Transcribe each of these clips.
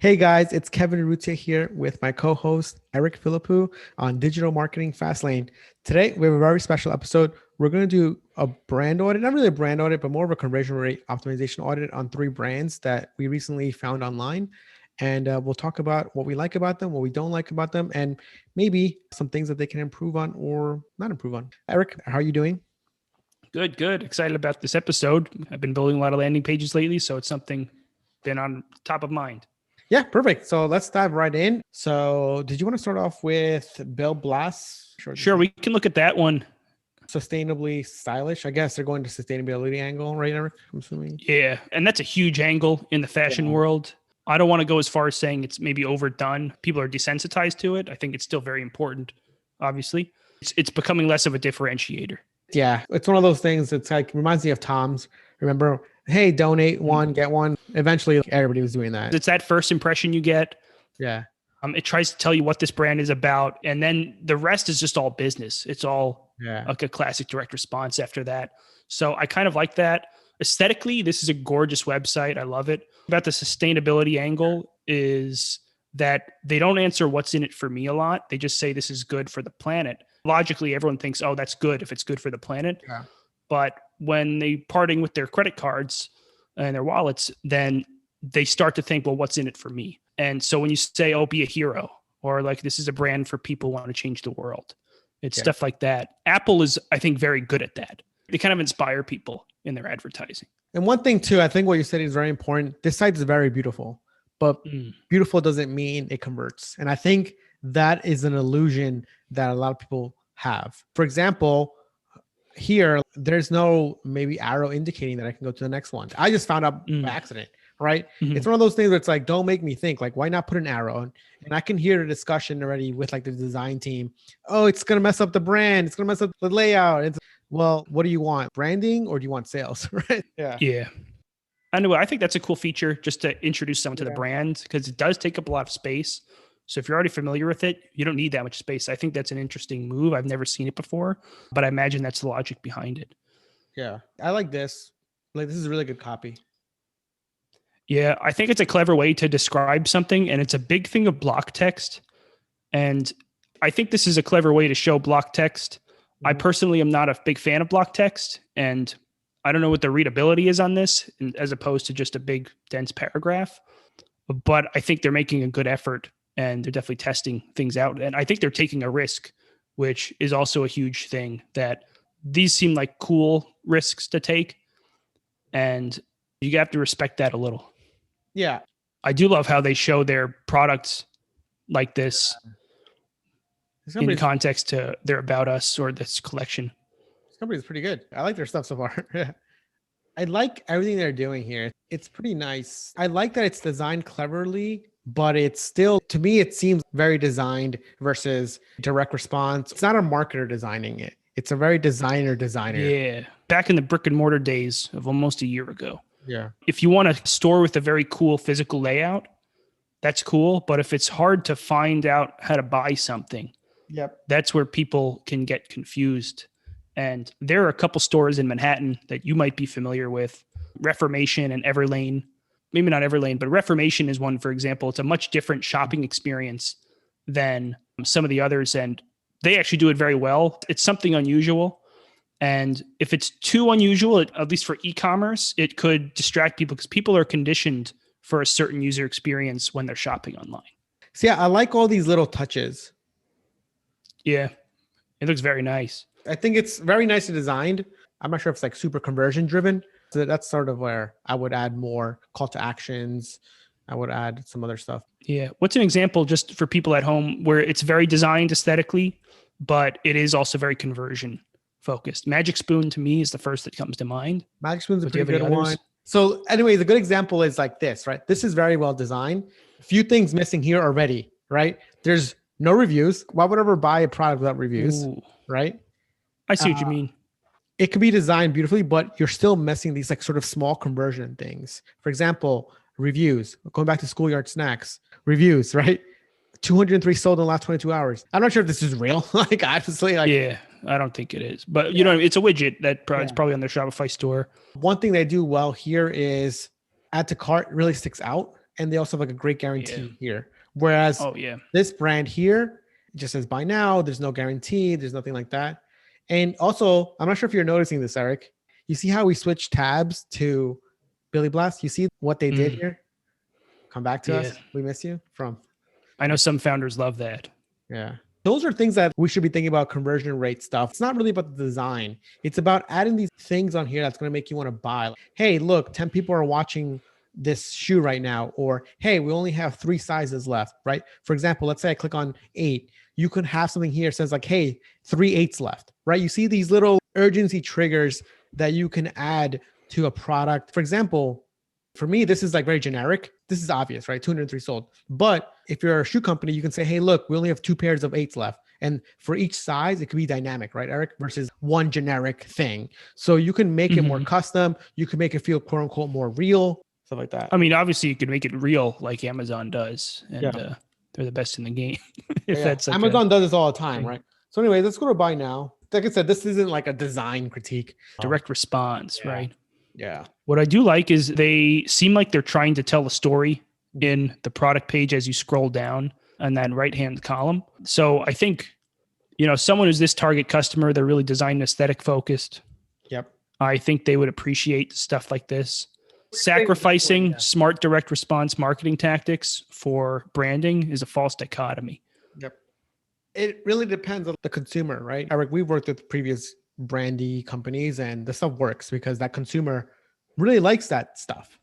Hey guys, it's Kevin Rutia here with my co-host Eric Philippou on Digital Marketing Fastlane. Today we have a very special episode. We're going to do a brand audit, not really a brand audit, but more of a conversion rate optimization audit on 3 brands that we recently found online. And we'll talk about what we like about them, what we don't like about them, and maybe some things that they can improve on or not improve on. Eric, how are you doing? Good, good. Excited about this episode. I've been building a lot of landing pages lately, so it's something been on top of mind. Yeah, perfect. So let's dive right in. So did you want to start off with Blass? Sure, we can look at that one. Sustainably stylish. I guess they're going to sustainability angle, right, Eric? I'm assuming. Yeah, and that's a huge angle in the fashion world. I don't want to go as far as saying it's maybe overdone. People are desensitized to it. I think it's still very important, obviously. It's becoming less of a differentiator. Yeah, it's one of those things. It's like reminds me of Tom's. Remember, hey, donate one, get one. Eventually, everybody was doing that. It's that first impression you get. Yeah. It tries to tell you what this brand is about, and then the rest is just all business. It's all like a classic direct response after that. So I kind of like that. Aesthetically, this is a gorgeous website. I love it. About the sustainability angle is that they don't answer what's in it for me a lot. They just say this is good for the planet. Logically, everyone thinks, oh, that's good if it's good for the planet. Yeah. But when they parting with their credit cards and their wallets, then they start to think, well, what's in it for me? And so when you say, oh, be a hero, or like this is a brand for people who want to change the world, it's stuff like that. Apple is, I think, very good at that. They kind of inspire people in their advertising. And one thing too, I think what you said is very important. This site is very beautiful, but beautiful doesn't mean it converts. And I think that is an illusion that a lot of people have. For example, here, there's no maybe arrow indicating that I can go to the next one. I just found out by accident, right? It's one of those things where it's like, don't make me think, like, why not put an arrow? And I can hear the discussion already with like the design team. Oh, it's going to mess up the brand. It's going to mess up the layout. It's, well, what do you want? Branding or do you want sales, right? Yeah. Anyway, I think that's a cool feature just to introduce someone to the brand because it does take up a lot of space. So if you're already familiar with it, you don't need that much space. I think that's an interesting move. I've never seen it before, but I imagine that's the logic behind it. Yeah. I like this. Like, this is a really good copy. Yeah. I think it's a clever way to describe something, and it's a big thing of block text. And I think this is a clever way to show block text. I personally am not a big fan of block text, and I don't know what the readability is on this as opposed to just a big dense paragraph, but I think they're making a good effort. And they're definitely testing things out. And I think they're taking a risk, which is also a huge thing, that these seem like cool risks to take. And you have to respect that a little. Yeah. I do love how they show their products like this in context to their About Us or this collection. This company's pretty good. I like their stuff so far. I like everything they're doing here. It's pretty nice. I like that it's designed cleverly, but it's still, to me, it seems very designed versus direct response. It's not a marketer designing it. It's a very designer. Yeah. Back in the brick and mortar days of almost a year ago. Yeah. If you want a store with a very cool physical layout, that's cool. But if it's hard to find out how to buy something, that's where people can get confused. And there are a couple stores in Manhattan that you might be familiar with, Reformation and Everlane. Maybe not Everlane, but Reformation is one, for example. It's a much different shopping experience than some of the others, and they actually do it very well. It's something unusual, and if it's too unusual, at least for e-commerce, it could distract people because people are conditioned for a certain user experience when they're shopping online. So yeah, I like all these little touches. Yeah, it looks very nice. I think it's very nicely designed. I'm not sure if it's like super conversion driven. So that's sort of where I would add more call to actions. I would add some other stuff. Yeah. What's an example just for people at home where it's very designed aesthetically, but it is also very conversion focused? Magic Spoon to me is the first that comes to mind. Magic Spoon's a pretty good one. So anyways, a good example is like this, right? This is very well designed. A few things missing here already, right? There's no reviews. Why would I ever buy a product without reviews, right? I see what you mean. It could be designed beautifully, but you're still missing these like sort of small conversion things. For example, reviews. Going back to schoolyard snacks, reviews, right? 203 sold in the last 22 hours. I'm not sure if this is real. Like, obviously, yeah, I don't think it is. But you know, it's a widget that it's probably on their Shopify store. One thing they do well here is add to cart really sticks out. and they also have like a great guarantee here. Whereas this brand here just says buy now. There's no guarantee. There's nothing like that. And also, I'm not sure if you're noticing this, Eric. You see how we switched tabs to Billy Blass? You see what they did here? Come back to us. We miss you from. I know some founders love that. Yeah. Those are things that we should be thinking about, conversion rate stuff. It's not really about the design. It's about adding these things on here that's going to make you want to buy. Like, hey, look, 10 people are watching this shoe right now. Or, hey, we only have 3 sizes left, right? For example, let's say I click on 8. You could have something here that says like, hey, 3 8s left, right? You see these little urgency triggers that you can add to a product. For example, for me, this is like very generic. This is obvious, right? 203 sold. But if you're a shoe company, you can say, hey, look, we only have 2 pairs of 8s left. And for each size, it could be dynamic, right, Eric? Versus one generic thing. So you can make it more custom. You can make it feel quote unquote more real, stuff like that. I mean, obviously you could make it real like Amazon does. And they're the best in the game. That's like Amazon does this all the time, right? So anyway, let's go to buy now. Like I said, this isn't like a design critique. Direct response, right? Yeah. What I do like is they seem like they're trying to tell a story in the product page as you scroll down on that right-hand column. So I think, someone who's this target customer, they're really design aesthetic focused. Yep. I think they would appreciate stuff like this. Sacrificing smart direct response marketing tactics for branding is a false dichotomy. Yep. It really depends on the consumer, right? Eric, we've worked with previous brandy companies and the stuff works because that consumer really likes that stuff.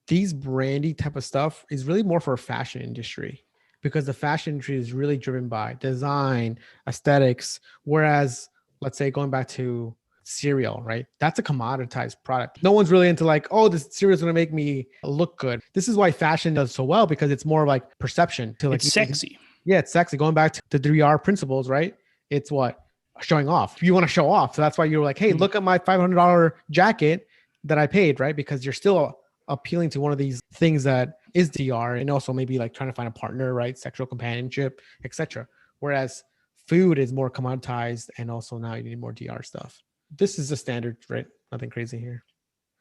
These brandy type of stuff is really more for a fashion industry because the fashion industry is really driven by design, aesthetics. Whereas, let's say going back to cereal, right? That's a commoditized product. No one's really into like, oh, this cereal is going to make me look good. This is why fashion does so well because it's more like perception. To like, it's sexy. Yeah, it's sexy. Going back to the 3R principles, right? It's what? Showing off. You want to show off. So that's why you're like, hey, look at my $500 jacket that I paid, right? Because you're still appealing to one of these things that is DR and also maybe like trying to find a partner, right? Sexual companionship, etc. Whereas food is more commoditized and also now you need more DR stuff. This is the standard, right? Nothing crazy here.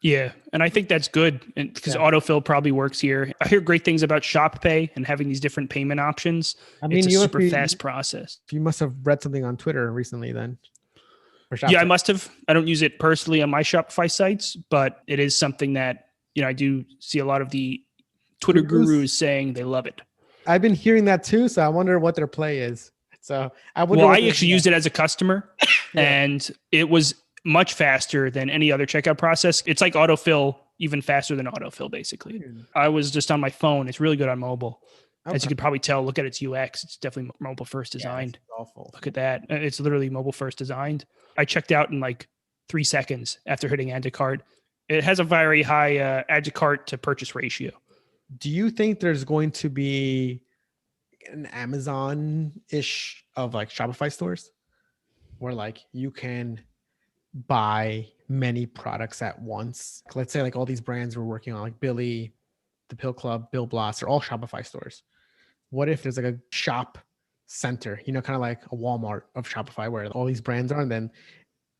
Yeah. And I think that's good because autofill probably works here. I hear great things about Shop Pay and having these different payment options. I mean, it's a super fast process. You must have read something on Twitter recently then. Yeah, I must have. I don't use it personally on my Shopify sites, but it is something that, I do see a lot of the Twitter gurus saying they love it. I've been hearing that too. So I wonder what their play is. So I actually used it as a customer and it was much faster than any other checkout process. It's like autofill, even faster than autofill, basically. I was just on my phone. It's really good on mobile. Okay. As you could probably tell, look at its UX. It's definitely mobile first designed. Yeah, it's awful. Look at that. It's literally mobile first designed. I checked out in like 3 seconds after hitting add to cart. It has a very high add to cart to purchase ratio. Do you think there's going to be an Amazon-ish of like Shopify stores where like you can buy many products at once? Let's say like all these brands we're working on, like Billy, the Pill Club, Bill Blass, are all Shopify stores. What if there's like a shop center, kind of like a Walmart of Shopify where all these brands are, and then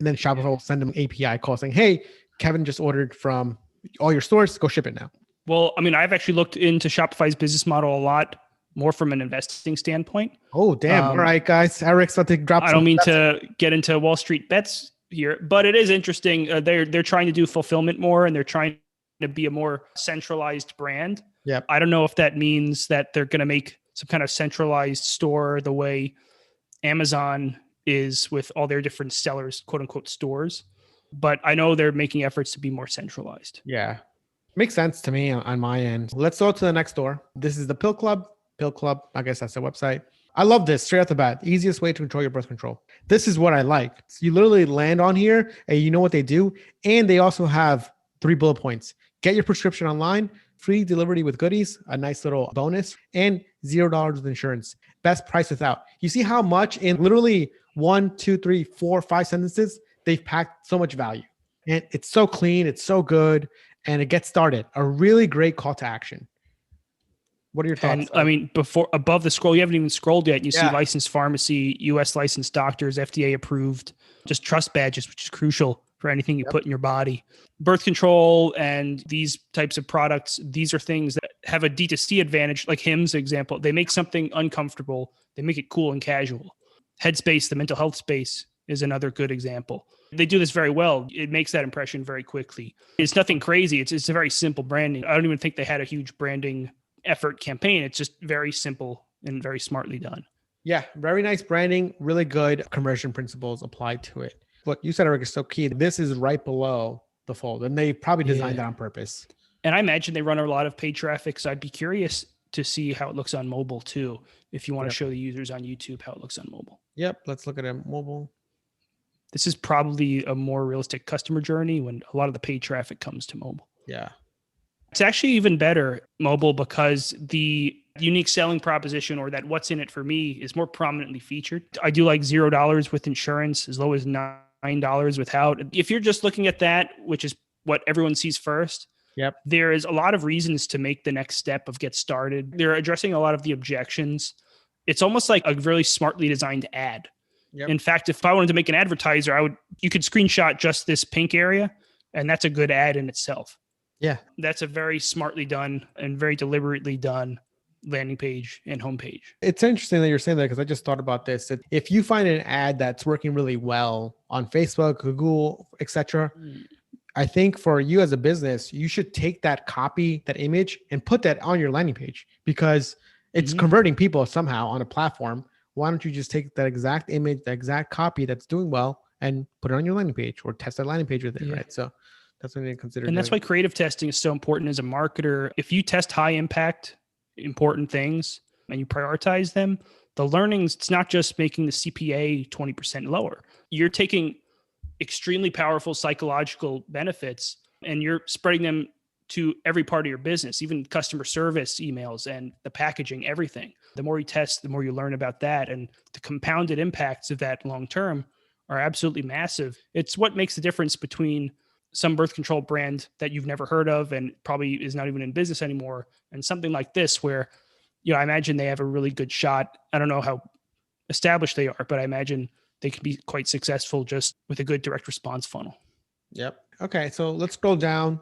Shopify will send them an API call saying, hey, Kevin just ordered from all your stores, go ship it now. Well, I mean, I've actually looked into Shopify's business model a lot more from an investing standpoint. Oh, damn. All right, guys. Eric's about to drop I don't mean to get into Wall Street bets here, but it is interesting. They're trying to do fulfillment more and they're trying to be a more centralized brand. Yeah. I don't know if that means that they're going to make some kind of centralized store the way Amazon is with all their different sellers, quote unquote stores. But I know they're making efforts to be more centralized. Yeah. Makes sense to me on my end. Let's go to the next store. This is the Pill Club. Pill Club, I guess that's their website. I love this straight off the bat. Easiest way to control your birth control. This is what I like. So you literally land on here and you know what they do. And they also have 3 bullet points. Get your prescription online, free delivery with goodies, a nice little bonus, and $0 with insurance. Best price without. You see how much in literally 1, 2, 3, 4, 5 sentences, they've packed so much value. And it's so clean, it's so good, and it gets started. A really great call to action. What are your thoughts? And I mean, above the scroll, you haven't even scrolled yet. You see licensed pharmacy, US licensed doctors, FDA approved, just trust badges, which is crucial for anything you put in your body. Birth control and these types of products, these are things that have a D2C advantage, like Hims example. They make something uncomfortable. They make it cool and casual. Headspace, the mental health space, is another good example. They do this very well. It makes that impression very quickly. It's nothing crazy. It's a very simple branding. I don't even think they had a huge branding effort campaign. It's just very simple and very smartly done. Yeah, very nice branding, really good conversion principles applied to it. What you said, Eric, is so key. This is right below the fold, and they probably designed that on purpose. And I imagine they run a lot of paid traffic, so I'd be curious to see how it looks on mobile too, if you want to show the users on YouTube how it looks on mobile. Yep, let's look at it mobile. This is probably a more realistic customer journey when a lot of the paid traffic comes to mobile. Yeah. It's actually even better mobile because the unique selling proposition, or that what's in it for me, is more prominently featured. I do like $0 with insurance, as low as $9 without. If you're just looking at that, which is what everyone sees first, there is a lot of reasons to make the next step of get started. They're addressing a lot of the objections. It's almost like a really smartly designed ad. In fact, if I wanted to make an advertiser, you could screenshot just this pink area, and that's a good ad in itself. Yeah. That's a very smartly done and very deliberately done landing page and homepage. It's interesting that you're saying that, because I just thought about this. That if you find an ad that's working really well on Facebook, Google, etc., I think for you as a business, you should take that copy, that image, and put that on your landing page, because it's converting people somehow on a platform. Why don't you just take that exact image, the exact copy that's doing well, and put it on your landing page, or test that landing page with it, right? So that's what I need to consider. And that's why creative testing is so important as a marketer. If you test high impact, important things, and you prioritize them, the learnings, it's not just making the CPA 20% lower. You're taking extremely powerful psychological benefits and you're spreading them to every part of your business, even customer service emails and the packaging, everything. The more you test, the more you learn about that. And the compounded impacts of that long-term are absolutely massive. It's what makes the difference between some birth control brand that you've never heard of and probably is not even in business anymore, and something like this where, I imagine they have a really good shot. I don't know how established they are, but I imagine they can be quite successful just with a good direct response funnel. Yep. Okay. So let's scroll down,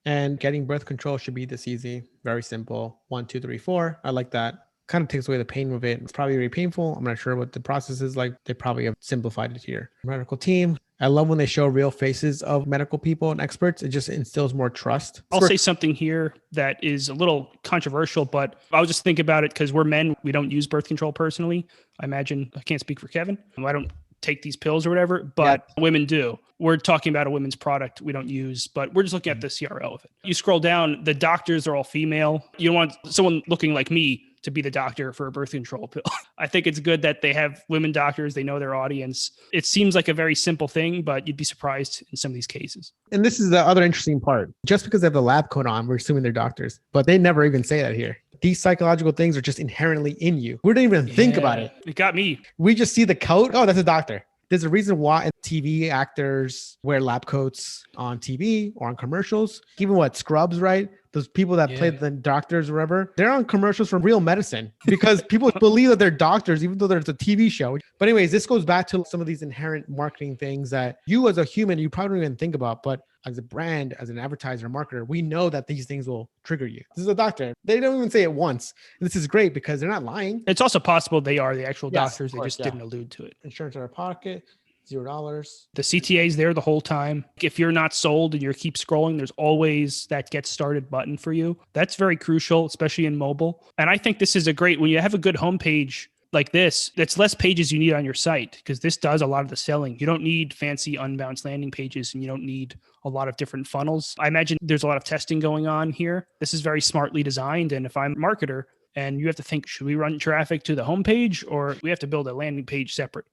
and getting birth control should be this easy. Very simple. 1, 2, 3, 4. I like that. Kind of takes away the pain of it. It's probably very painful. I'm not sure what the process is like. They probably have simplified it here. Medical team. I love when they show real faces of medical people and experts. It just instills more trust. I'll say something here that is a little controversial, but I'll just think about it because we're men. We don't use birth control personally. I imagine, I can't speak for Kevin. I don't take these pills or whatever, but women do. We're talking about a women's product we don't use, but we're just looking at the CRO of it. You scroll down, the doctors are all female. You don't want someone looking like me to be the doctor for a birth control pill. I think it's good that they have women doctors. They know their audience. It seems like a very simple thing, but you'd be surprised in some of these cases. And this is the other interesting part. Just because they have the lab coat on, we're assuming they're doctors, but they never even say that here. These psychological things are just inherently in you. We didn't even think about it. It got me. We just see the coat. Oh, that's a doctor. There's a reason why TV actors wear lab coats on TV or on commercials. Even Scrubs, right? Those people that play the doctors or whatever, they're on commercials for real medicine because people believe that they're doctors, even though there's a TV show. But anyways, this goes back to some of these inherent marketing things that you as a human, you probably don't even think about. But as a brand, as an advertiser, marketer, we know that these things will trigger you. This is a doctor. They don't even say it once. This is great because they're not lying. It's also possible they are the actual doctors. They just didn't allude to it. Insurance in our pocket. $0. The CTA is there the whole time. If you're not sold and you keep scrolling, there's always that get started button for you. That's very crucial, especially in mobile. And I think this is when you have a good homepage like this, that's less pages you need on your site because this does a lot of the selling. You don't need fancy unbounced landing pages and you don't need a lot of different funnels. I imagine there's a lot of testing going on here. This is very smartly designed. And if I'm a marketer and you have to think, should we run traffic to the homepage or we have to build a landing page separate?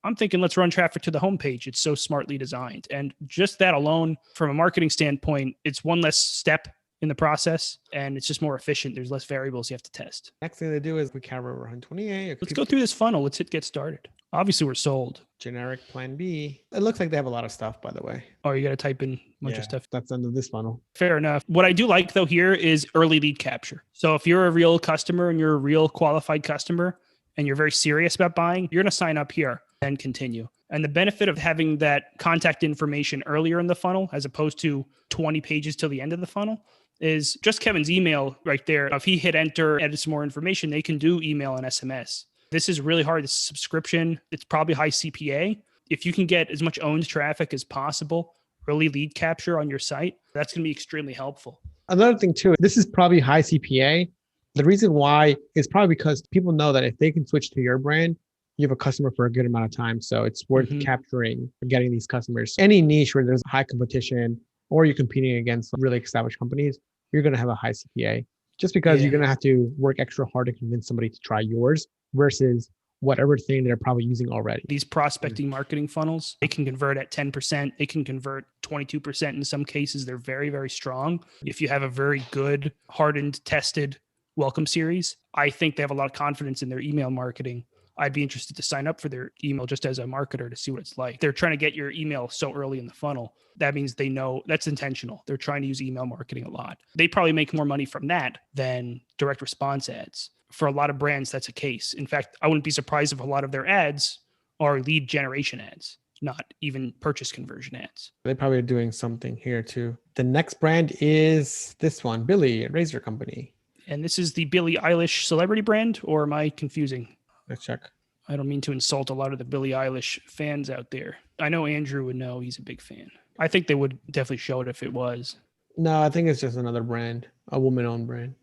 I'm thinking let's run traffic to the homepage. It's so smartly designed. And just that alone, from a marketing standpoint, it's one less step in the process and it's just more efficient. There's less variables you have to test. Next thing they do is we cover 128. Let's go through this funnel. Let's hit get started. Obviously, we're sold. Generic plan B. It looks like they have a lot of stuff, by the way. Oh, you got to type in a bunch of stuff. That's under this funnel. Fair enough. What I do like, though, here is early lead capture. So if you're a real customer and you're a real qualified customer and you're very serious about buying, you're going to sign up here and continue. And the benefit of having that contact information earlier in the funnel, as opposed to 20 pages till the end of the funnel, is just Kevin's email right there. If he hit enter, edit some more information, they can do email and SMS. This is really hard. This is subscription. It's probably high CPA. If you can get as much owned traffic as possible, early lead capture on your site, that's going to be extremely helpful. Another thing too, this is probably high CPA. The reason why is probably because people know that if they can switch to your brand, you have a customer for a good amount of time. So it's worth capturing or getting these customers. Any niche where there's high competition or you're competing against really established companies, you're going to have a high CPA just because you're going to have to work extra hard to convince somebody to try yours versus whatever thing they're probably using already. These prospecting marketing funnels, they can convert at 10%. They can convert 22% in some cases. They're very, very strong. If you have a very good, hardened, tested welcome series, I think they have a lot of confidence in their email marketing. I'd be interested to sign up for their email just as a marketer to see what it's like. They're trying to get your email so early in the funnel. That means they know that's intentional. They're trying to use email marketing a lot. They probably make more money from that than direct response ads. For a lot of brands, that's a case. In fact, I wouldn't be surprised if a lot of their ads are lead generation ads, not even purchase conversion ads. They probably are doing something here too. The next brand is this one, Billie, Razor Company. And this is the Billie Eilish celebrity brand, or am I confusing? Let's check. I don't mean to insult a lot of the Billie Eilish fans out there. I know Andrew would know. He's a big fan. I think they would definitely show it if it was. No, I think it's just another brand, a woman-owned brand.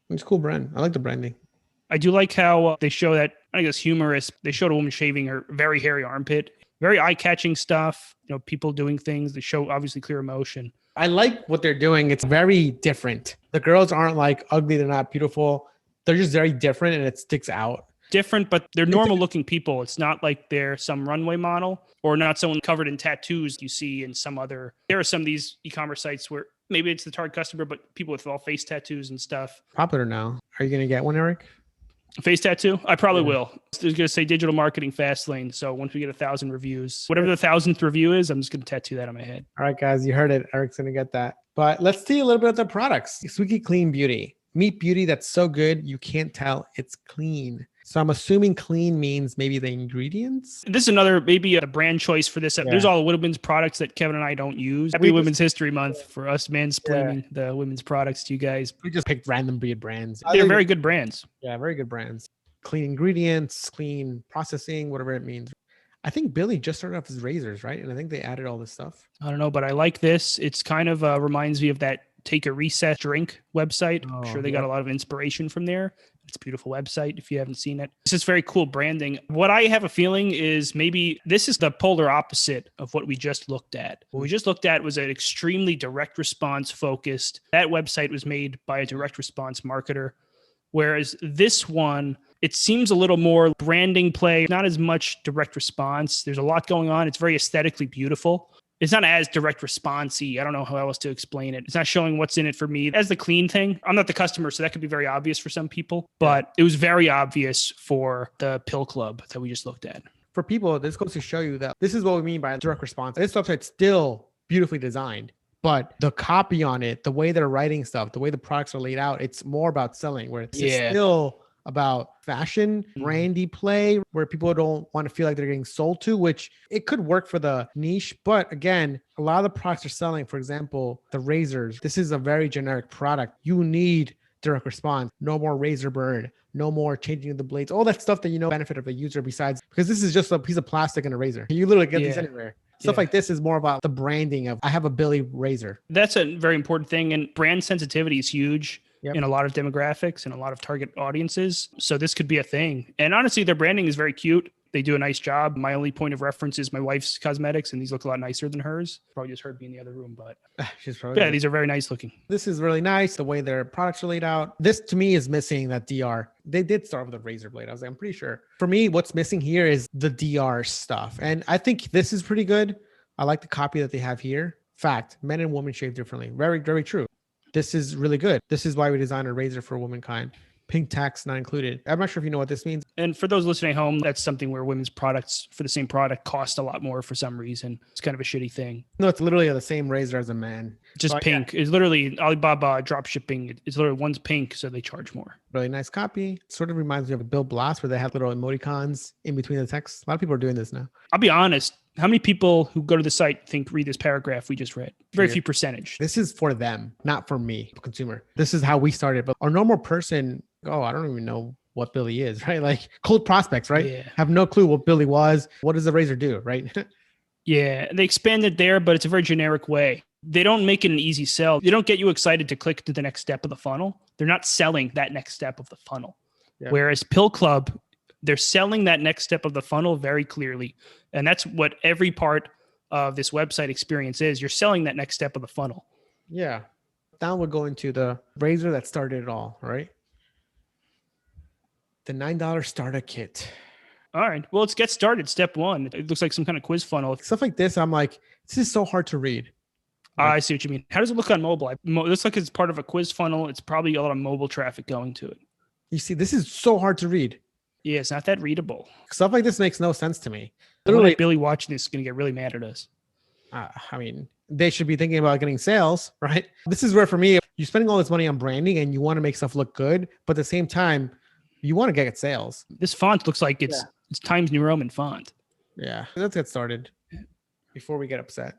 It's a cool brand. I like the branding. I do like how they show that, I guess, humorous. They showed a woman shaving her very hairy armpit. Very eye-catching stuff. You know, people doing things. They show obviously clear emotion. I like what they're doing. It's very different. The girls aren't like ugly. They're not beautiful. They're just very different and it sticks out. Different, but they're normal looking people. It's not like they're some runway model or not someone covered in tattoos you see in some other. There are some of these e-commerce sites where maybe it's the target customer, but people with all face tattoos and stuff. Popular now. Are you going to get one, Eric? Face tattoo? I probably will. I was going to say digital marketing fast lane. So once we get 1,000 reviews, whatever the 1,000th review is, I'm just going to tattoo that on my head. All right, guys, you heard it. Eric's going to get that. But let's see a little bit of the products. Squeaky Clean Beauty. Meat beauty that's so good, you can't tell it's clean. So I'm assuming clean means maybe the ingredients. This is another, maybe a brand choice for this. Yeah. There's all the women's products that Kevin and I don't use. Happy Women's History Month for us mansplaining the women's products to you guys. We just picked random brands. They're very good brands. Yeah, very good brands. Clean ingredients, clean processing, whatever it means. I think Billie just started off as razors, right? And I think they added all this stuff. I don't know, but I like this. It's kind of reminds me of that Take a Recess Drink website. I'm sure they got a lot of inspiration from there. It's a beautiful website if you haven't seen it. This is very cool branding. What I have a feeling is maybe this is the polar opposite of what we just looked at. What we just looked at was an extremely direct response focused. That website was made by a direct response marketer. Whereas this one, it seems a little more branding play, not as much direct response. There's a lot going on. It's very aesthetically beautiful. It's not as direct response-y. I don't know how else to explain it. It's not showing what's in it for me. As the clean thing, I'm not the customer, so that could be very obvious for some people. But it was very obvious for the Pill Club that we just looked at. For people, this goes to show you that this is what we mean by direct response. This website's still beautifully designed, but the copy on it, the way they're writing stuff, the way the products are laid out, it's more about selling, where it's still about fashion, brandy play, where people don't want to feel like they're getting sold to, which it could work for the niche. But again, a lot of the products are selling, for example, the razors. This is a very generic product. You need direct response. No more razor burn. No more changing of the blades. All that stuff that you know benefit of the user besides, because this is just a piece of plastic and a razor. You literally get these anywhere. Stuff like this is more about the branding of, I have a Billie razor. That's a very important thing. And brand sensitivity is huge. In a lot of demographics and a lot of target audiences. So this could be a thing. And honestly, their branding is very cute. They do a nice job. My only point of reference is my wife's cosmetics, and these look a lot nicer than hers. Probably just heard me in the other room, but she's probably these are very nice looking. This is really nice. The way their products are laid out. This to me is missing that DR. They did start with a razor blade. I was like, I'm pretty sure. For me, what's missing here is the DR stuff. And I think this is pretty good. I like the copy that they have here. Fact, men and women shave differently. Very, very true. This is really good. This is why we designed a razor for womankind. Pink tax not included. I'm not sure if you know what this means. And for those listening at home, that's something where women's products for the same product cost a lot more for some reason. It's kind of a shitty thing. No, it's literally the same razor as a man. Just pink. It's literally Alibaba drop shipping. It's literally one's pink, so they charge more. Really nice copy. Sort of reminds me of a Bill Blass where they have little emoticons in between the text. A lot of people are doing this now. I'll be honest. How many people who go to the site read this paragraph we just read? Very few percentage. This is for them, not for me, consumer. This is how we started. But our normal person, I don't even know what Billy is, right? Like cold prospects, right? Yeah. Have no clue what Billy was. What does the razor do, right? Yeah, they expanded there, but it's a very generic way. They don't make it an easy sell. They don't get you excited to click to the next step of the funnel. They're not selling that next step of the funnel. Yeah. Whereas Pill Club, they're selling that next step of the funnel very clearly. And that's what every part of this website experience is. You're selling that next step of the funnel. Yeah. Now we'll go into the razor that started it all, right? The $9 starter kit. All right. Well, let's get started. Step one. It looks like some kind of quiz funnel. Stuff like this, I'm like, this is so hard to read. I see what you mean. How does it look on mobile? It looks like it's part of a quiz funnel. It's probably a lot of mobile traffic going to it. You see, this is so hard to read. Yeah, it's not that readable. Stuff like this makes no sense to me. Literally, Billy watching this is going to get really mad at us. I mean, they should be thinking about getting sales, right? This is where, for me, you're spending all this money on branding and you want to make stuff look good, but at the same time, you want to get sales. This font looks like it's Times New Roman font. Yeah, let's get started before we get upset,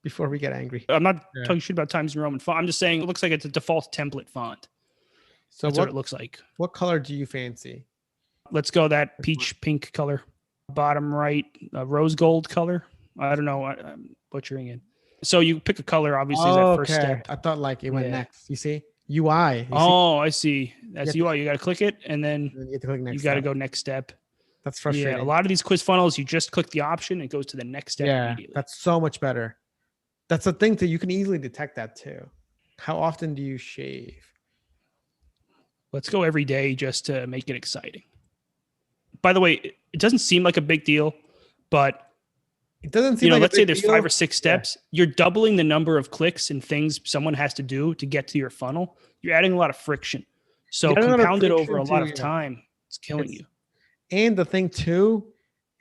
before we get angry. I'm not talking shit about Times New Roman font. I'm just saying it looks like it's a default template font. So that's what it looks like. What color do you fancy? Let's go that peach pink color. Bottom right, rose gold color. I don't know. I'm butchering it. So you pick a color, obviously, is that first step. I thought like it went next. You see? UI. I see. That's UI. You got to click it, and then you have to click next. You got to go next step. That's frustrating. Yeah, a lot of these quiz funnels, you just click the option, it goes to the next step immediately. That's so much better. That's a thing that you can easily detect that too. How often do you shave? Let's go every day just to make it exciting. By the way, it doesn't seem like a big deal, but it doesn't seem like let's say there's 5 or 6 steps. Yeah. You're doubling the number of clicks and things someone has to do to get to your funnel. You're adding a lot of friction. So compounded over a lot of time, it's killing you. And the thing too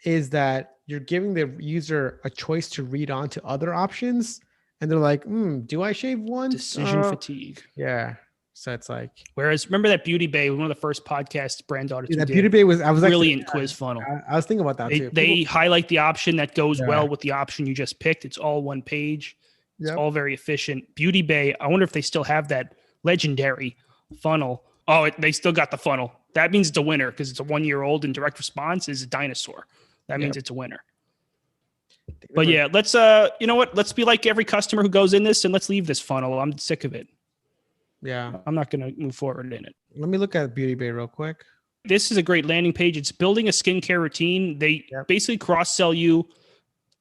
is that you're giving the user a choice to read on to other options. And they're like, do I shave one? Decision fatigue. Yeah. So it's like, whereas remember that Beauty Bay, one of the first podcasts brand audits. That Beauty Bay was brilliant quiz funnel. I was thinking about that too. They highlight the option that goes well with the option you just picked. It's all one page. It's all very efficient. Beauty Bay. I wonder if they still have that legendary funnel. Oh, they still got the funnel. That means it's a winner because it's a 1-year-old and direct response is a dinosaur. That means it's a winner. But yeah, let's you know what? Let's be like every customer who goes in this and let's leave this funnel. I'm sick of it. Yeah. I'm not going to move forward in it. Let me look at Beauty Bay real quick. This is a great landing page. It's building a skincare routine. They basically cross-sell you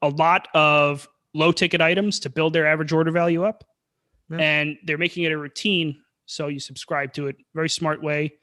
a lot of low-ticket items to build their average order value up. Yep. And they're making it a routine. So you subscribe to it. Very smart way.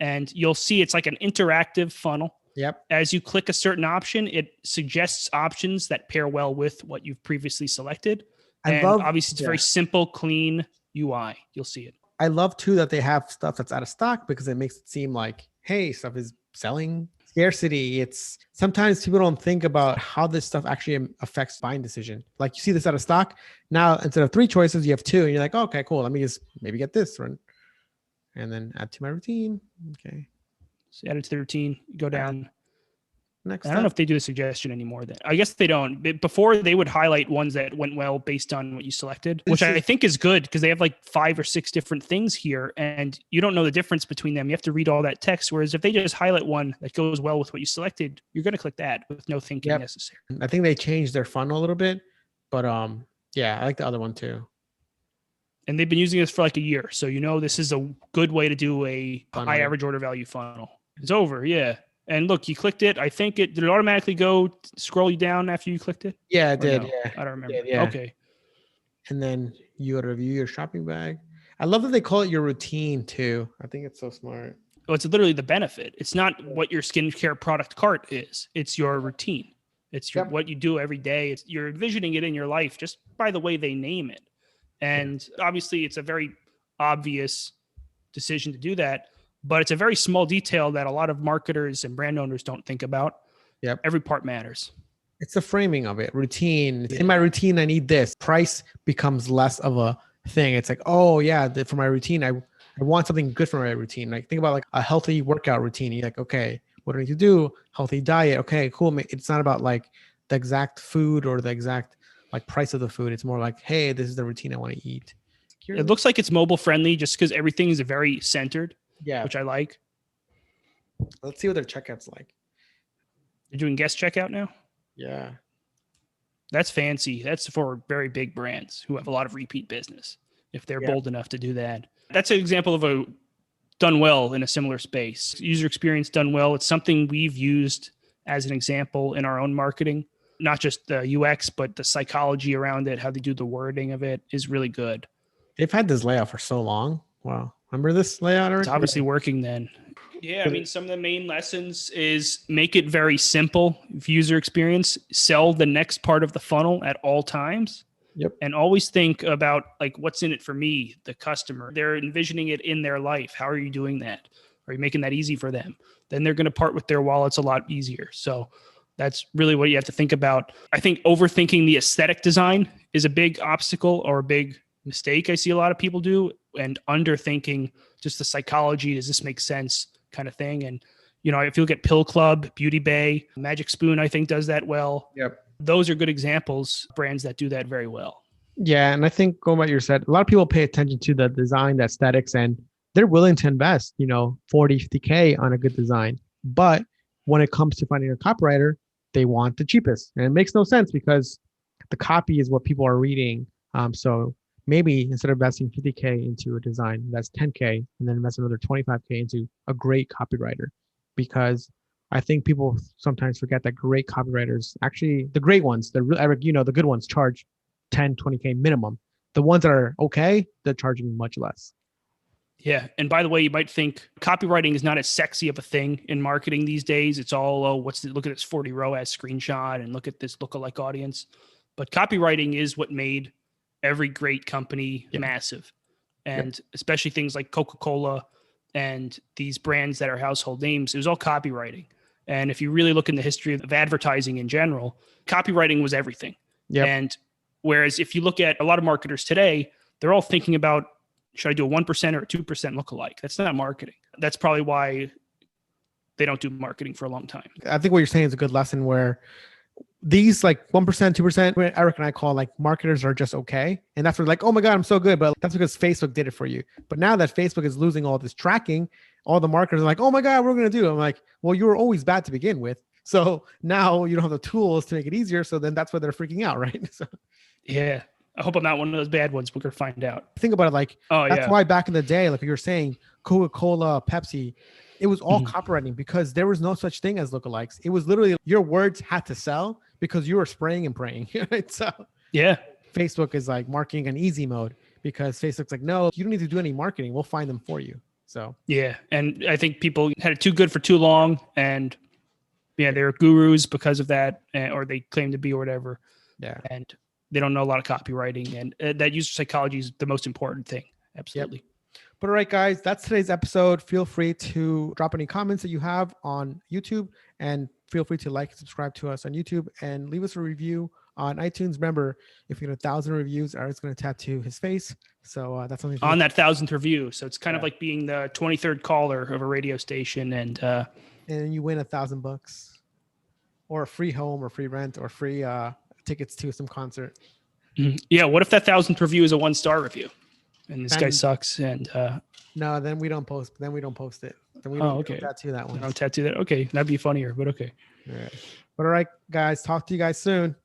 And you'll see it's like an interactive funnel. Yep. As you click a certain option, it suggests options that pair well with what you've previously selected. Obviously, it's a very simple, clean UI. You'll see it. I love too that they have stuff that's out of stock because it makes it seem like, hey, stuff is selling. Scarcity. It's sometimes people don't think about how this stuff actually affects buying decision. Like you see this out of stock. Now, instead of 3 choices, you have 2 and you're like, okay, cool. Let me just maybe get this one and then add to my routine. Okay. So add it to the routine, go down. Next I don't know if they do the suggestion anymore. I guess they don't. Before, they would highlight ones that went well based on what you selected, which I think is good because they have like 5 or 6 different things here and you don't know the difference between them. You have to read all that text. Whereas if they just highlight one that goes well with what you selected, you're going to click that with no thinking necessary. I think they changed their funnel a little bit, but yeah, I like the other one too. And they've been using this for like a year. So, this is a good way to do a high average order value funnel. It's over. Yeah. And look, you clicked it. I think did it automatically go scroll you down after you clicked it? Yeah, it did. No? Yeah. I don't remember. Yeah. Okay. And then you got to review your shopping bag. I love that they call it your routine too. I think it's so smart. Well, it's literally the benefit. It's not what your skincare product cart is. It's your routine. It's what you do every day. You're envisioning it in your life just by the way they name it. And obviously it's a very obvious decision to do that. But it's a very small detail that a lot of marketers and brand owners don't think about. Yep. Every part matters. It's the framing of it. Routine. In my routine, I need this. Price becomes less of a thing. It's like, oh yeah, for my routine, I want something good for my routine. Like think about like a healthy workout routine. You're like, okay, what do I need to do? Healthy diet. Okay, cool. It's not about like the exact food or the exact like price of the food. It's more like, hey, this is the routine I want to eat. It looks like it's mobile friendly just because everything is very centered, which I like. Let's see what their checkout's like. They're doing guest checkout now? Yeah. That's fancy. That's for very big brands who have a lot of repeat business, if they're bold enough to do that. That's an example of a done well in a similar space. User experience done well. It's something we've used as an example in our own marketing. Not just the UX, but the psychology around it, how they do the wording of it is really good. They've had this layout for so long. Wow. Remember this layout? It's obviously working then. Yeah, I mean, some of the main lessons is make it very simple. User experience, sell the next part of the funnel at all times. Yep. And always think about like, what's in it for me, the customer. They're envisioning it in their life. How are you doing that? Are you making that easy for them? Then they're going to part with their wallets a lot easier. So that's really what you have to think about. I think overthinking the aesthetic design is a big obstacle or a big mistake I see a lot of people do, and underthinking just the psychology. Does this make sense kind of thing? And, you know, if you look at Pill Club, Beauty Bay, Magic Spoon, I think does that well. Yep. Those are good examples, brands that do that very well. Yeah. And I think going by what you said, a lot of people pay attention to the design, the aesthetics, and they're willing to invest, 40, 50K on a good design. But when it comes to finding a copywriter, they want the cheapest. And it makes no sense because the copy is what people are reading. So maybe instead of investing 50K into a design, that's 10K, and then invest another 25K into a great copywriter. Because I think people sometimes forget that great copywriters, actually the great ones, the good ones charge 10, 20K minimum. The ones that are okay, they're charging much less. Yeah. And by the way, you might think copywriting is not as sexy of a thing in marketing these days. It's all, look at this 40 ROAS screenshot and look at this lookalike audience. But copywriting is what made every great company massive. And especially things like Coca-Cola and these brands that are household names, it was all copywriting. And if you really look in the history of advertising in general, copywriting was everything. Yep. And whereas if you look at a lot of marketers today, they're all thinking about, should I do a 1% or a 2% lookalike? That's not marketing. That's probably why they don't do marketing for a long time. I think what you're saying is a good lesson where these like 1%, 2%, Eric and I call like marketers are just okay. And that's where like, oh my God, I'm so good. But that's because Facebook did it for you. But now that Facebook is losing all this tracking, all the marketers are like, oh my God, what are we going to do? I'm like, well, you were always bad to begin with. So now you don't have the tools to make it easier. So then that's why they're freaking out, right? So, yeah. I hope I'm not one of those bad ones. We're going to find out. Think about it like, that's why back in the day, like you were saying, Coca-Cola, Pepsi, it was all copywriting because there was no such thing as lookalikes. It was literally your words had to sell because you were spraying and praying. Right? So yeah, Facebook is like marketing an easy mode because Facebook's like, no, you don't need to do any marketing. We'll find them for you. So yeah. And I think people had it too good for too long. And yeah, they're gurus because of that, or they claim to be or whatever. Yeah. And they don't know a lot of copywriting, and that user psychology is the most important thing. Absolutely. Yep. But all right, guys, that's today's episode. Feel free to drop any comments that you have on YouTube, and feel free to like and subscribe to us on YouTube and leave us a review on iTunes. Remember, if you get 1,000 reviews, Eric's going to tattoo his face. So that's something on that 1,000th review. So it's kind of like being the 23rd caller of a radio station, and you win $1,000 or a free home or free rent or free tickets to some concert. Yeah. What if that 1,000th review is a 1-star review and this guy sucks? And no, then we don't post. Then we don't post it. Then we don't tattoo that one. I don't tattoo that. Okay, that'd be funnier, but okay. All right. But all right, guys. Talk to you guys soon.